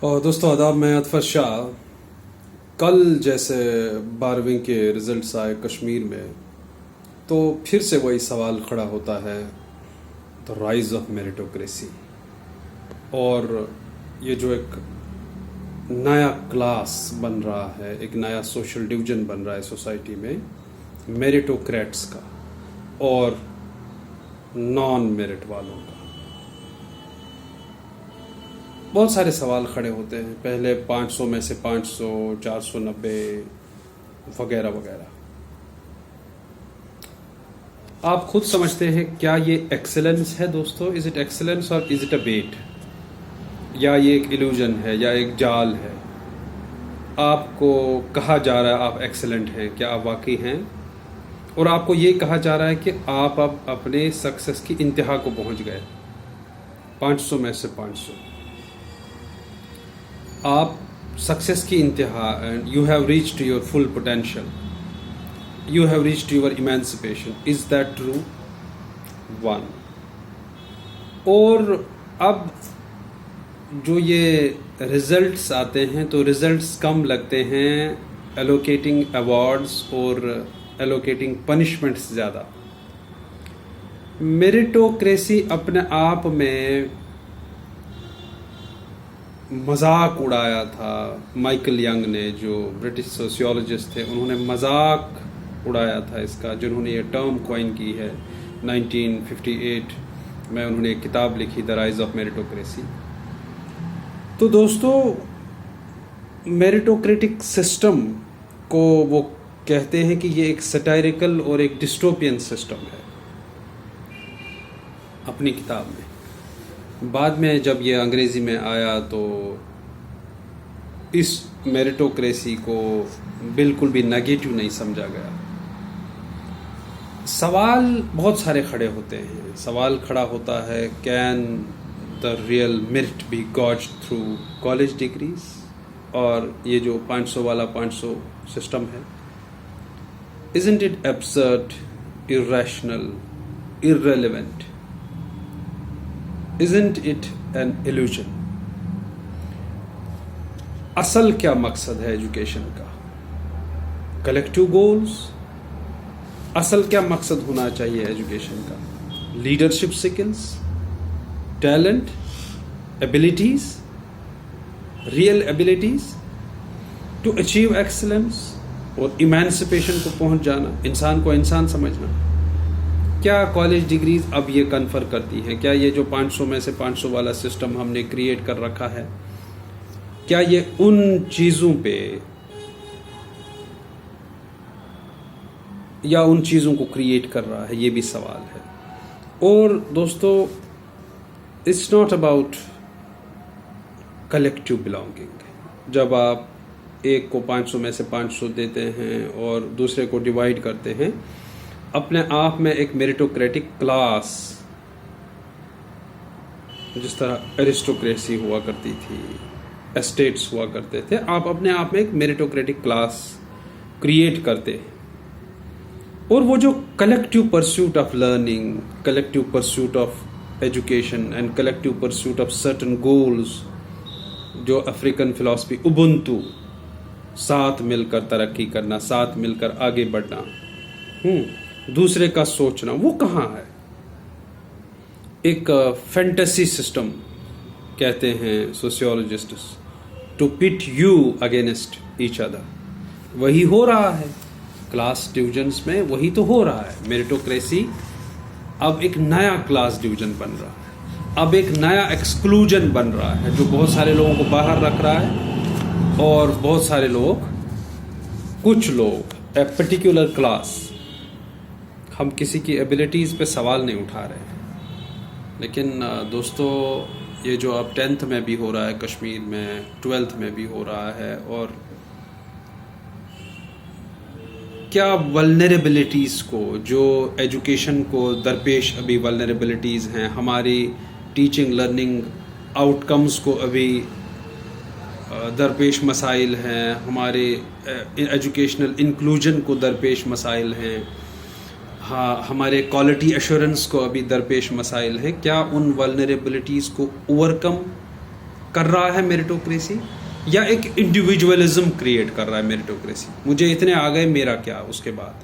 और दोस्तों आदाब, मैं अतफर शाह। कल जैसे 12वीं के रिज़ल्ट्स आए कश्मीर में, तो फिर से वही सवाल खड़ा होता है, द राइज ऑफ मेरिटोक्रेसी। और ये जो एक नया क्लास बन रहा है, एक नया सोशल डिवीजन बन रहा है सोसाइटी में, मेरिटोक्रेट्स का और नॉन मेरिट वालों का। बहुत सारे सवाल खड़े होते हैं। पहले 500 में से 500, 490 वगैरह वगैरह। आप खुद समझते हैं, क्या ये एक्सेलेंस है दोस्तों? इज इट एक्सेलेंस और इज इट अ बेट? या ये एक इल्यूजन है या एक जाल है? आपको कहा जा रहा है आप एक्सेलेंट हैं, क्या आप वाकई हैं? और आपको ये कहा जा रहा है कि आप अब अपने सक्सेस की इंतहा को पहुंच गए। 500 में से 500 आप सक्सेस की इंतहा, and you have reached your full potential, you have reached your emancipation. Is that true? One. और अब जो ये रिजल्ट्स आते हैं, तो रिजल्ट्स कम लगते हैं एलोकेटिंग अवार्ड्स और एलोकेटिंग पनिशमेंट्स ज़्यादा। मेरिटोक्रेसी अपने आप में मजाक उड़ाया था माइकल यंग ने, जो ब्रिटिश सोशियोलॉजिस्ट थे। उन्होंने मजाक उड़ाया था इसका, जिन्होंने ये टर्म कॉइन की है 1958 में। उन्होंने एक किताब लिखी, द राइज ऑफ मेरिटोक्रेसी। तो दोस्तों, मेरिटोक्रेटिक सिस्टम को वो कहते हैं कि ये एक सटायरिकल और एक डिस्टोपियन सिस्टम है अपनी किताब में। बाद में जब ये अंग्रेज़ी में आया तो इस मेरिटोक्रेसी को बिल्कुल भी नेगेटिव नहीं समझा गया। सवाल बहुत सारे खड़े होते हैं। सवाल खड़ा होता है, can the real merit be got through college degrees? और ये जो 500 वाला 500 सिस्टम है, isn't it absurd, irrational, irrelevant? Isn't it an illusion? असल क्या मकसद है एजुकेशन का? Collective goals? असल क्या मकसद होना चाहिए एजुकेशन का? Leadership skills, talent, abilities, real abilities to achieve excellence और इमेंसिपेशन को पहुंच जाना, इंसान को इंसान समझना। क्या कॉलेज डिग्रीज अब ये कन्फर करती हैं? क्या ये जो 500 में से 500 वाला सिस्टम हमने क्रिएट कर रखा है, क्या ये उन चीज़ों पे या उन चीज़ों को क्रिएट कर रहा है? ये भी सवाल है। और दोस्तों, it's not about collective belonging. जब आप एक को 500 में से 500 देते हैं और दूसरे को डिवाइड करते हैं, अपने आप में एक मेरिटोक्रेटिक क्लास, जिस तरह एरिस्टोक्रेसी हुआ करती थी, एस्टेट्स हुआ करते थे, आप अपने आप में एक मेरिटोक्रेटिक क्लास क्रिएट करते हैं। और वो जो collective pursuit of learning, collective pursuit of education and collective pursuit of certain goals, जो अफ्रीकन फिलॉसफी उबुंटू, साथ मिलकर तरक्की करना, साथ मिलकर आगे बढ़ना, दूसरे का सोचना, वो कहाँ है? एक फैंटेसी सिस्टम कहते हैं sociologist, to pit you against each other. वही हो रहा है क्लास डिविजन्स में, वही तो हो रहा है। मेरिटोक्रेसी अब एक नया क्लास डिवीजन बन रहा है, अब एक नया एक्सक्लूजन बन रहा है, जो बहुत सारे लोगों को बाहर रख रहा है। और बहुत सारे लोग, कुछ लोग, ए पर्टिकुलर क्लास, हम किसी की एबिलिटीज़ पे सवाल नहीं उठा रहे हैं। लेकिन दोस्तों, ये जो अब 10th में भी हो रहा है कश्मीर में, 12th में भी हो रहा है, और क्या वल्नरेबिलिटीज़ को, जो एजुकेशन को दरपेश अभी वल्नरेबिलिटीज़ हैं, हमारी टीचिंग लर्निंग आउटकम्स को अभी दरपेश मसाइल हैं, हमारे एजुकेशनल इंक्लूजन को दरपेश मसाइल हैं, हाँ, हमारे क्वालिटी एश्योरेंस को अभी दरपेश मसाइल हैं, क्या उन वल्नरेबिलिटीज़ को ओवरकम कर रहा है मेरिटोक्रेसी, या एक इंडिविजुअलिज्म क्रिएट कर रहा है मेरिटोक्रेसी? मुझे इतने आ गए, मेरा क्या उसके बाद?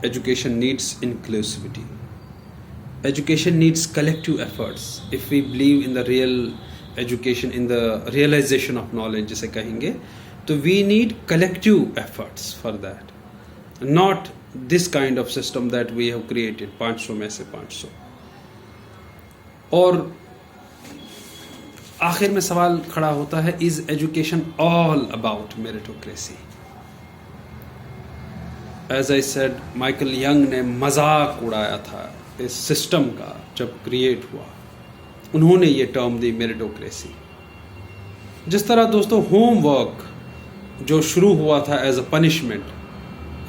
Education needs inclusivity, education needs collective efforts. If we believe in the real education, in the realisation of knowledge जिसे कहेंगे, तो we need collective efforts for that, not this kind of system that we have created 500 में से 500. और आखिर में सवाल खड़ा होता है, is education all about meritocracy? As I said, Michael Young ने मजाक उड़ाया था इस सिस्टम का जब क्रिएट हुआ. उन्होंने ये टर्म दी मेरिटोक्रेसी. जिस तरह दोस्तों होमवर्क जो शुरू हुआ था एज अ पनिशमेंट,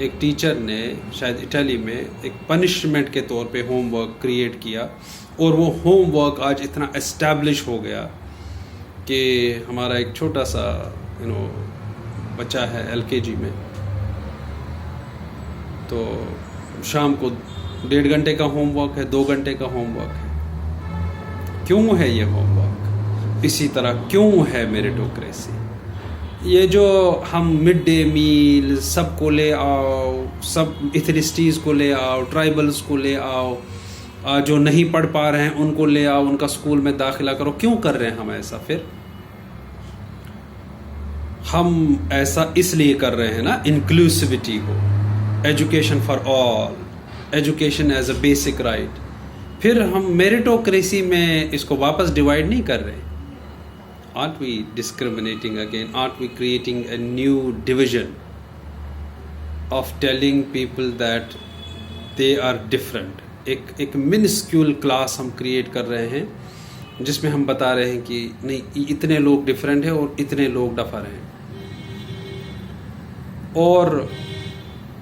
एक टीचर ने शायद इटली में एक पनिशमेंट के तौर पे होमवर्क क्रिएट किया, और वो होमवर्क आज इतना एस्टैब्लिश हो गया कि हमारा एक छोटा सा बच्चा है LKG में, तो शाम को 1.5 घंटे का होमवर्क है, 2 घंटे का होमवर्क है. क्यों है ये होमवर्क? इसी तरह क्यों है मेरिटोक्रेसी? ये जो हम मिड डे मील सबको ले आओ, सब इथनिसिटीज़ को ले आओ, ट्राइबल्स को ले आओ, जो नहीं पढ़ पा रहे हैं उनको ले आओ, उनका स्कूल में दाखिला करो, क्यों कर रहे हैं हम ऐसा? फिर हम ऐसा इसलिए कर रहे हैं ना, इंक्लूसिविटी हो, education for all, education as a basic right. फिर हम मेरिटोक्रेसी में इसको वापस डिवाइड नहीं कर रहे. Aren't we discriminating again? Aren't we creating a new division of telling people that they are different? एक मिनिस्क्यूल क्लास हम क्रिएट कर रहे हैं जिसमें हम बता रहे हैं कि नहीं, इतने लोग डिफरेंट हैं और इतने लोग डफर हैं. और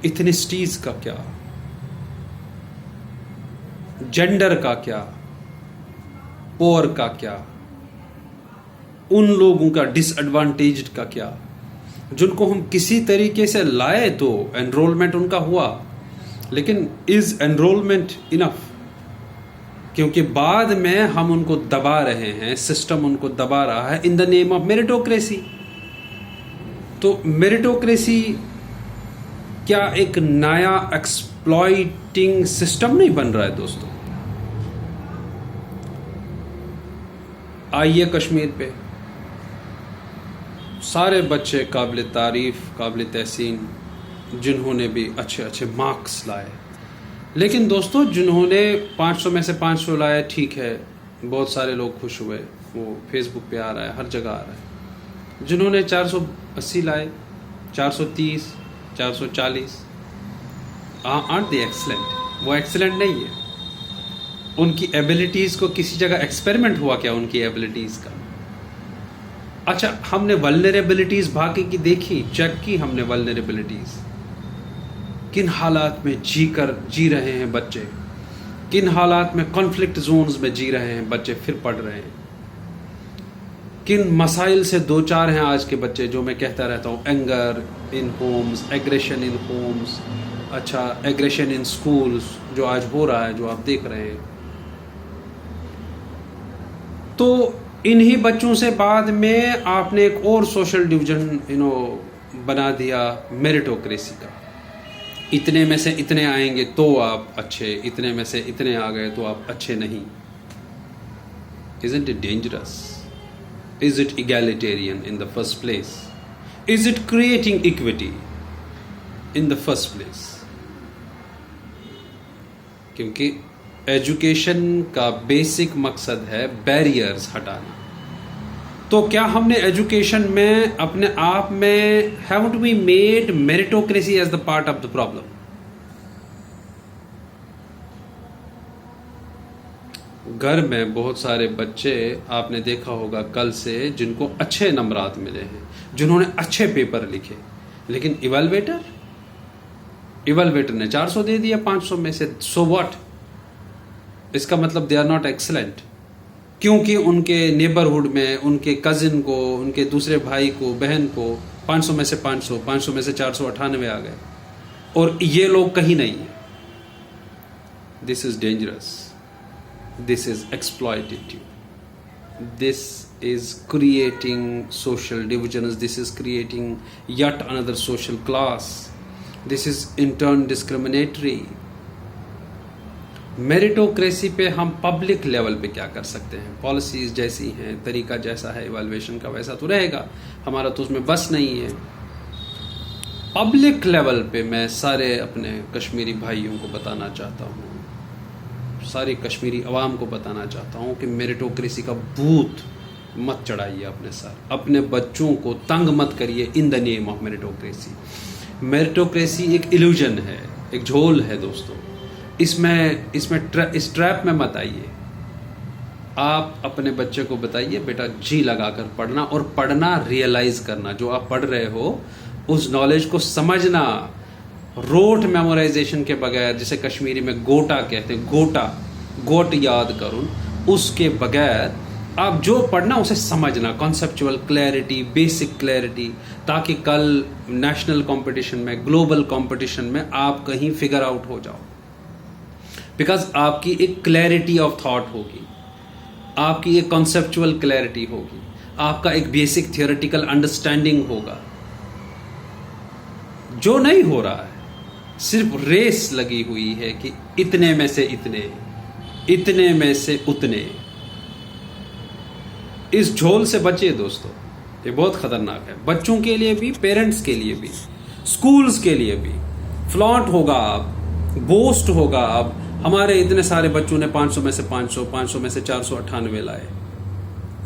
इथनिसिटीज़ का क्या, जेंडर का क्या, पोर का क्या, उन लोगों का डिसएडवांटेज्ड का क्या, जिनको हम किसी तरीके से लाए तो एनरोलमेंट उनका हुआ, लेकिन इज एनरोलमेंट इनफ? क्योंकि बाद में हम उनको दबा रहे हैं, सिस्टम उनको दबा रहा है in the name of meritocracy. तो मेरिटोक्रेसी क्या एक नया एक्सप्लॉइटिंग सिस्टम नहीं बन रहा है दोस्तों? आइए कश्मीर पे, सारे बच्चे काबिल तारीफ, काबिल तहसीन, जिन्होंने भी अच्छे अच्छे मार्क्स लाए. लेकिन दोस्तों जिन्होंने 500 में से 500 लाए, ठीक है, बहुत सारे लोग खुश हुए, वो फेसबुक पे आ रहा है, हर जगह आ रहा है. जिन्होंने 480 लाए, 430, 440, aren't they excellent? वो एक्सीलेंट नहीं है. उनकी एबिलिटीज़ को किसी जगह एक्सपेरिमेंट हुआ क्या उनकी एबिलिटीज़ का? अच्छा, हमने वल्नरेबिलिटीज़ बाकी की देखी, चेक की हमने वल्नरेबिलिटीज़, किन हालात में जी रहे हैं बच्चे, किन हालात में कॉन्फ्लिक्ट जोन्स में जी रहे हैं बच्चे, फिर पढ़ रहे हैं, किन मसाइल से दो चार हैं आज के बच्चे, जो मैं कहता रहता हूँ, anger in Holmes, aggression in Holmes, अच्छा एग्रेशन इन स्कूल्स, जो आज हो रहा है, जो आप देख रहे हैं. तो इन्हीं बच्चों से बाद में आपने एक और सोशल डिवीजन बना दिया मेरिटोक्रेसी का. इतने में से इतने आएंगे तो आप अच्छे, इतने में से इतने आ गए तो आप अच्छे नहीं. Isn't it dangerous? Is it egalitarian in the first place? Is it creating equity in the first place? क्योंकि एजुकेशन का बेसिक मकसद है बैरियर्स हटाना. तो क्या हमने एजुकेशन में अपने आप में haven't we made meritocracy as the part of the problem? घर में बहुत सारे बच्चे आपने देखा होगा कल से, जिनको अच्छे नंबरात मिले हैं, जिन्होंने अच्छे पेपर लिखे, लेकिन इवैल्यूएटर ने 400 दे दिया 500 में से. So what? इसका मतलब दे आर नॉट एक्सीलेंट, क्योंकि उनके नेबरहुड में उनके कजिन को, उनके दूसरे भाई को, बहन को 500 में से 500, 500 में से 498 आ गए, और ये लोग कहीं नहीं है. This is dangerous, this is exploitative. this is creating social divisions, this is creating yet another social class, this is in turn discriminatory. Meritocracy पे हम पब्लिक लेवल पे क्या कर सकते हैं? पॉलिसीज जैसी हैं, तरीका जैसा है इवैल्यूएशन का वैसा तो रहेगा, हमारा तो उसमें बस नहीं है। पब्लिक लेवल पे मैं सारे अपने कश्मीरी भाइयों को बताना चाहता हूँ, सारी कश्मीरी अवाम को बताना चाहता हूँ कि मेरिटोक्रेसी का भूत मत चढ़ाइए अपने सर, अपने बच्चों को तंग मत करिए in the name of meritocracy. Meritocracy एक इल्यूजन है, एक झोल है दोस्तों, इस ट्रैप में मत आइए। आप अपने बच्चे को बताइए बेटा जी लगाकर पढ़ना, और पढ़ना रियलाइज करना, जो आप पढ़ रहे हो उस नॉलेज को समझना, रोट मेमोराइजेशन के बगैर, जिसे कश्मीरी में गोटा कहते हैं, गोट याद करूं, उसके बगैर आप जो पढ़ना उसे समझना, कॉन्सेप्चुअल क्लैरिटी, बेसिक क्लैरिटी, ताकि कल नेशनल कंपटीशन में, ग्लोबल कंपटीशन में आप कहीं फिगर आउट हो जाओ। बिकॉज आपकी एक क्लैरिटी ऑफ थॉट होगी, आपकी एक कॉन्सेप्चुअल क्लैरिटी होगी, आपका एक बेसिक थियोरेटिकल अंडरस्टैंडिंग होगा। जो नहीं हो रहा है, सिर्फ रेस लगी हुई है कि इतने में से इतने, इतने में से उतने। इस झोल से बचिए दोस्तों, ये बहुत खतरनाक है, बच्चों के लिए भी, पेरेंट्स के लिए भी, स्कूल्स के लिए भी। फ्लॉन्ट होगा अब, बोस्ट होगा अब, हमारे इतने सारे बच्चों ने 500 में से 500 में से 498 लाए।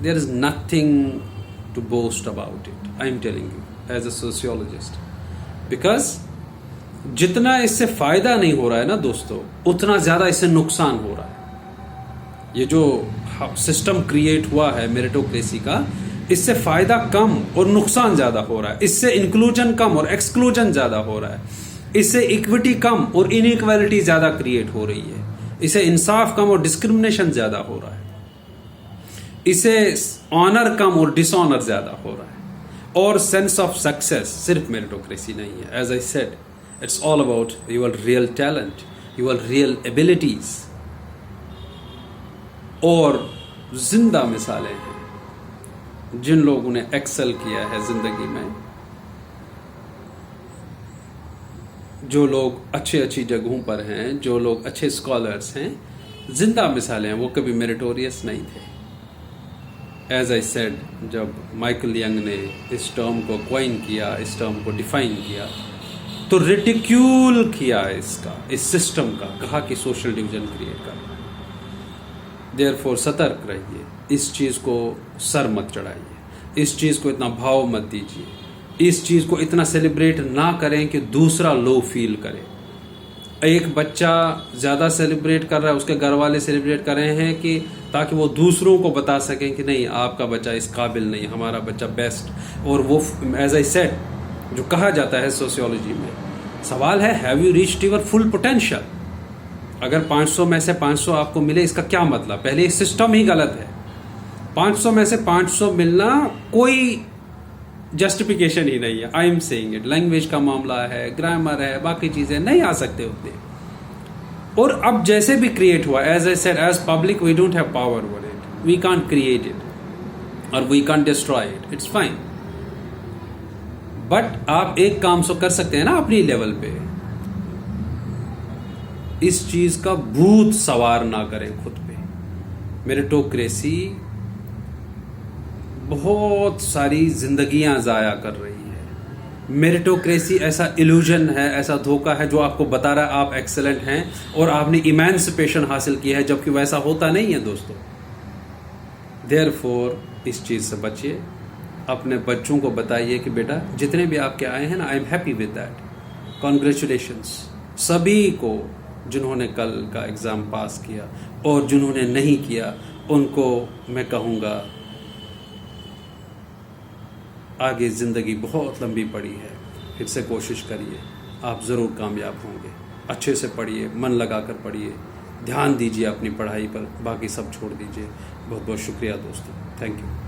There is nothing to boast about it, I am telling you as a sociologist. Because जितना इससे फायदा नहीं हो रहा है ना दोस्तों, उतना ज्यादा इससे नुकसान हो रहा है। ये जो सिस्टम क्रिएट हुआ है मेरिटोक्रेसी का, इससे फायदा कम और नुकसान ज्यादा हो रहा है। इससे इंक्लूजन कम और एक्सक्लूजन ज्यादा हो रहा है। इससे इक्विटी कम और इनइक्वालिटी ज्यादा क्रिएट हो रही है। इससे इंसाफ कम और डिस्क्रिमिनेशन ज्यादा हो रहा है। इससे ऑनर कम और डिसऑनर ज्यादा हो रहा है। और सेंस ऑफ सक्सेस सिर्फ मेरिटोक्रेसी नहीं है। As I said, it's all about your real talent, your real abilities. और जिंदा मिसालें हैं जिन लोगों ने एक्सेल किया है जिंदगी में, जो लोग अच्छी जगहों पर हैं, जो लोग अच्छे स्कॉलर्स हैं, जिंदा मिसालें हैं, वो कभी मेरिटोरियस नहीं थे। एज आई सेड, जब माइकल यंग ने इस टर्म को क्वाइन किया, इस टर्म को डिफाइन किया, तो रिडिक्यूल किया इसका, इस सिस्टम का, कहा कि सोशल डिवीजन क्रिएट करना है। देयरफॉर सतर्क रहिए, इस चीज को सर मत चढ़ाइए, इस चीज को इतना भाव मत दीजिए, इस चीज को इतना सेलिब्रेट ना करें कि दूसरा लो फील करे। एक बच्चा ज्यादा सेलिब्रेट कर रहा है, उसके घर वाले सेलिब्रेट कर रहे हैं कि ताकि वो दूसरों को बता सकें कि नहीं, आपका बच्चा इस काबिल नहीं, हमारा बच्चा बेस्ट। और वो एज आई सेड, जो कहा जाता है सोशियोलॉजी में, सवाल है have you reached your full potential. अगर 500 में से 500 आपको मिले, इसका क्या मतलब? पहले ये सिस्टम ही गलत है। 500 में से 500 मिलना कोई जस्टिफिकेशन ही नहीं है। I am saying it, language का मामला है, ग्रामर है, बाकी चीजें नहीं आ सकते उतने। और अब जैसे भी क्रिएट हुआ, as I said, as public we don't have power over it, we can't create it और we can't destroy it, it's fine. But आप एक काम सो कर सकते हैं ना अपनी लेवल पे, इस चीज का भूत सवार ना करें खुद पे। मेरिटोक्रेसी बहुत सारी जिंदगियां जाया कर रही है। मेरिटोक्रेसी ऐसा इल्यूजन है, ऐसा धोखा है जो आपको बता रहा है आप एक्सेलेंट हैं और आपने इमेंसिपेशन हासिल किया है, जबकि वैसा होता नहीं है दोस्तों। देयरफॉर इस चीज से बचिए। अपने बच्चों को बताइए कि बेटा जितने भी आपके आए हैं ना, I am happy with that, congratulations सभी को जिन्होंने कल का एग्जाम पास किया, और जिन्होंने नहीं किया उनको मैं कहूँगा आगे ज़िंदगी बहुत लंबी पड़ी है, फिर से कोशिश करिए, आप ज़रूर कामयाब होंगे। अच्छे से पढ़िए, मन लगाकर पढ़िए, ध्यान दीजिए अपनी पढ़ाई पर, बाकी सब छोड़ दीजिए। बहुत बहुत शुक्रिया दोस्तों, थैंक यू।